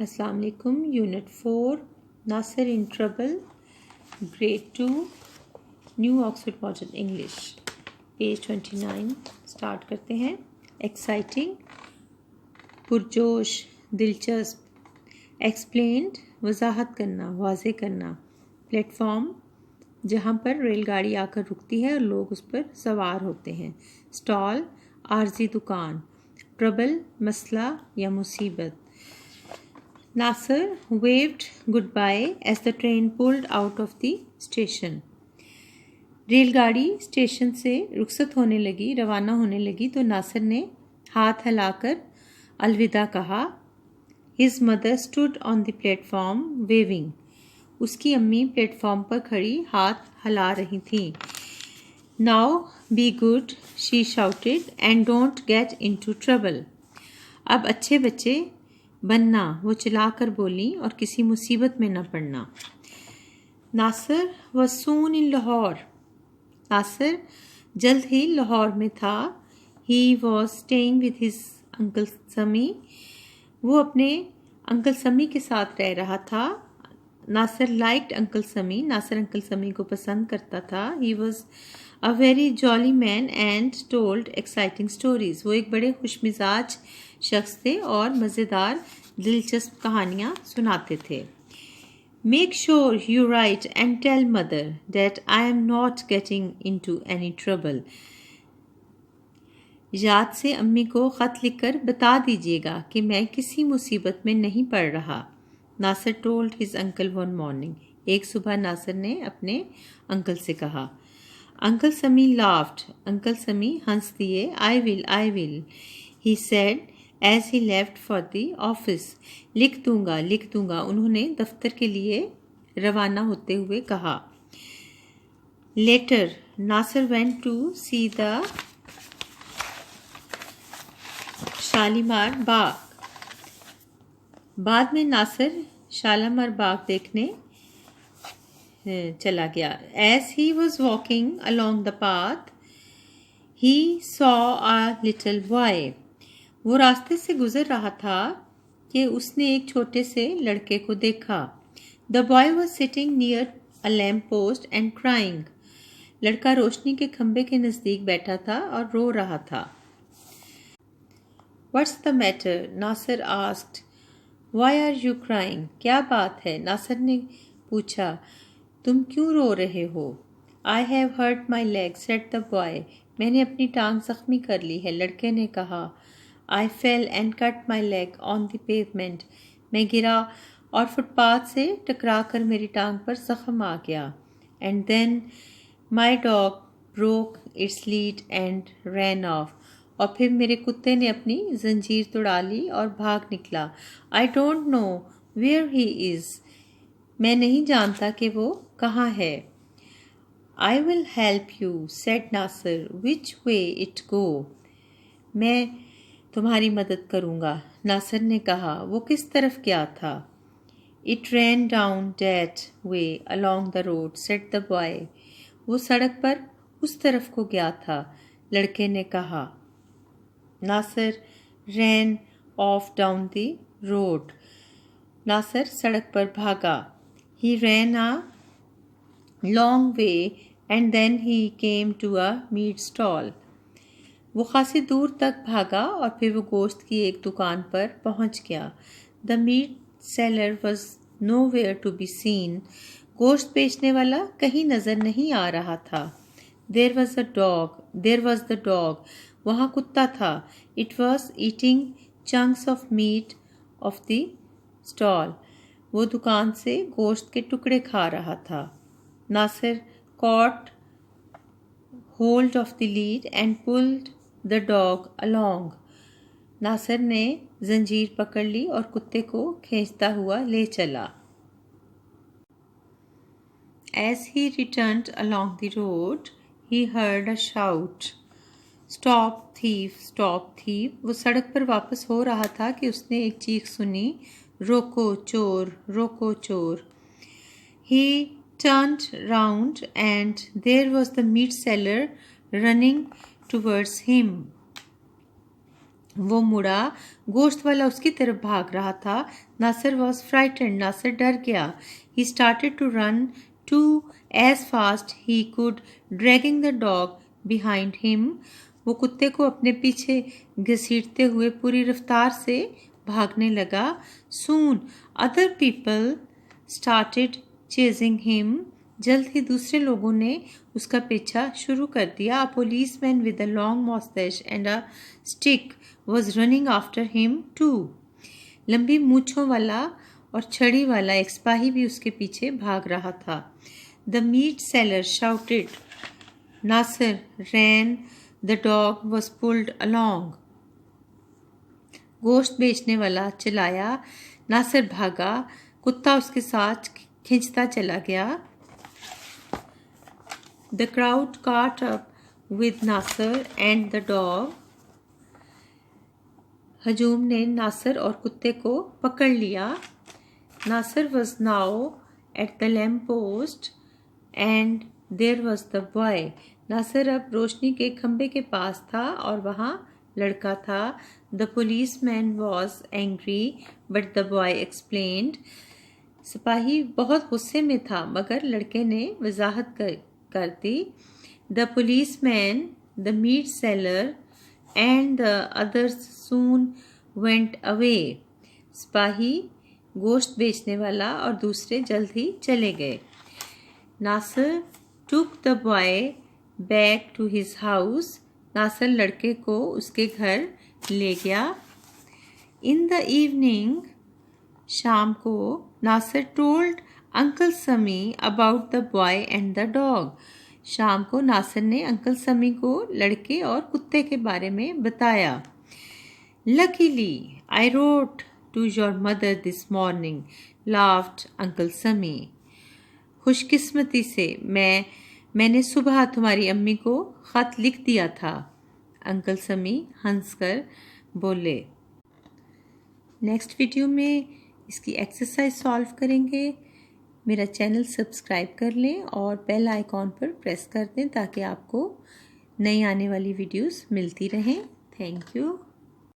अस्सलाम वालेकुम। Unit 4 Nasirintrouble grade 2 new Oxford modern English page 29 start करते हैं। एक्साइटिंग पुरजोश, दिलचस्प। एक्सप्लेन्ड वजाहत करना, वाज़े करना। प्लेटफॉर्म जहाँ पर रेलगाड़ी आकर रुकती है और लोग उस पर सवार होते हैं। स्टॉल आर्जी दुकान। ट्रबल मसला या मुसीबत। Nasir waved goodbye as the train pulled out of the station. रेलगाड़ी स्टेशन से रुखसत होने लगी, रवाना होने लगी तो नासिर ने हाथ हिलाकर अलविदा कहा। His mother stood on the platform waving. उसकी अम्मी प्लेटफॉर्म पर खड़ी हाथ हिला रही थी। Now be good, she shouted, and don't get into trouble. अब अच्छे बच्चे बनना, वो चिल्लाकर बोली, और किसी मुसीबत में न पड़ना। Nasir was soon in Lahore. Nasir जल्द ही लाहौर में था। He was staying with his uncle समी। वो अपने अंकल समी के साथ रह रहा था। नासिर liked अंकल समी। नासिर अंकल समी को पसंद करता था। He was a very jolly man and told exciting stories. वो एक बड़े खुशमिजाज शख्स थे और मज़ेदार दिलचस्प कहानियाँ सुनाते थे। Make sure you write and tell mother that I am not getting into any trouble. याद से अम्मी को ख़त लिखकर बता दीजिएगा कि मैं किसी मुसीबत में नहीं पड़ रहा। Nasir told his uncle one morning. एक सुबह नासिर ने अपने अंकल से कहा। अंकल समी laughed. अंकल समी हंस दिए। I will, he said as he left for the office. लिख दूंगा उन्होंने दफ्तर के लिए रवाना होते हुए कहा। Later, Nasir went to see the Shalimar बाग। बाद में नासिर शालीमार बाग देखने चला गया। As he was walking along the path, he saw a little boy. वो रास्ते से गुजर रहा था कि उसने एक छोटे से लड़के को देखा। The boy was sitting near a lamp post and crying. लड़का रोशनी के खंबे के नज़दीक बैठा था और रो रहा था। What's the matter? Nasir asked. Why are you crying? क्या बात है? नासिर ने पूछा। तुम क्यों रो रहे हो? I have hurt my leg, said the boy. मैंने अपनी टांग जख्मी कर ली है, लड़के ने कहा। I fell and cut my leg on the pavement. मैं गिरा और फुटपाथ से टकरा कर मेरी टांग पर जख्म आ गया। And then my dog broke its lead and ran off. और फिर मेरे कुत्ते ने अपनी जंजीर तोड़ा ली और भाग निकला। I don't know where he is. मैं नहीं जानता कि वो कहाँ है। I will help you, said Nasir. Which way it go? मैं तुम्हारी मदद करूँगा, नासिर ने कहा। वो किस तरफ गया था? It ran down that way along the road, said the boy. वो सड़क पर उस तरफ को गया था, लड़के ने कहा। Nasir ran off down the road. Nasir सड़क पर भागा। He ran a long way and then he came to a meat stall. वो खासी दूर तक भागा और फिर वो गोश्त की एक दुकान पर पहुंच गया। The meat seller was nowhere to be seen. गोश्त बेचने वाला कहीं नजर नहीं आ रहा था। There was the dog. वहाँ कुत्ता था। It was eating chunks of meat of the stall. वो दुकान से गोश्त के टुकड़े खा रहा था। Nasir caught hold of the lead and pulled the dog along. Nasir ने जंजीर पकड़ ली और कुत्ते को खींचता हुआ ले चला। As he returned along the road, he heard a shout. Stop thief, stop thief. वो सड़क पर वापस हो रहा था कि उसने एक चीख सुनी। रोको चोर, रोको चोर। He turned round and there was the meat seller running towards him. वो मुड़ा, गोश्त वाला उसकी तरफ भाग रहा था। नासिर वॉज फ्राइटेंड, नासिर डर गया। He started to run to as fast he could, dragging the dog behind him. वो कुत्ते को अपने पीछे घसीटते हुए पूरी रफ्तार से भागने लगा। Soon other people started chasing him. जल्द ही दूसरे लोगों ने उसका पीछा शुरू कर दिया। अ policeman with a long mustache and a stick was running after him too. लंबी मूंछों वाला और छड़ी वाला एक सिपाही भी उसके पीछे भाग रहा था। The meat seller shouted. Nasir ran. The dog was pulled along. गोश्त बेचने वाला चिल्लाया। नासिर भागा, कुत्ता उसके साथ खींचता चला गया। The crowd caught up with Nasir and the dog. हजूम ने नासिर और कुत्ते को पकड़ लिया। Nasir was now at the lamp post and there was the boy. Nasir अब रोशनी के खंबे के पास था और वहाँ लड़का था। The policeman was angry, but the boy explained. सिपाही बहुत गुस्से में था मगर लड़के ने वजाहत कर दी। The policeman, the meat seller and the others soon went away. सिपाही, गोश्त बेचने वाला और दूसरे जल्द ही चले गए। Nasir took the boy back to his house. Nasir लड़के को उसके घर ले गया। In the evening, शाम को, Nasir told Uncle Sami about the boy and the dog. शाम को नासिर ने अंकल समी को लड़के और कुत्ते के बारे में बताया। Luckily, I wrote to your mother this morning, laughed Uncle Sami. खुशकिस्मती से मैंने सुबह तुम्हारी अम्मी को ख़त लिख दिया था, अंकल समी हंसकर बोले। नेक्स्ट वीडियो में इसकी एक्सरसाइज सॉल्व करेंगे। मेरा चैनल सब्सक्राइब कर लें और बेल आइकॉन पर प्रेस कर दें ताकि आपको नई आने वाली वीडियोस मिलती रहें। Thank you.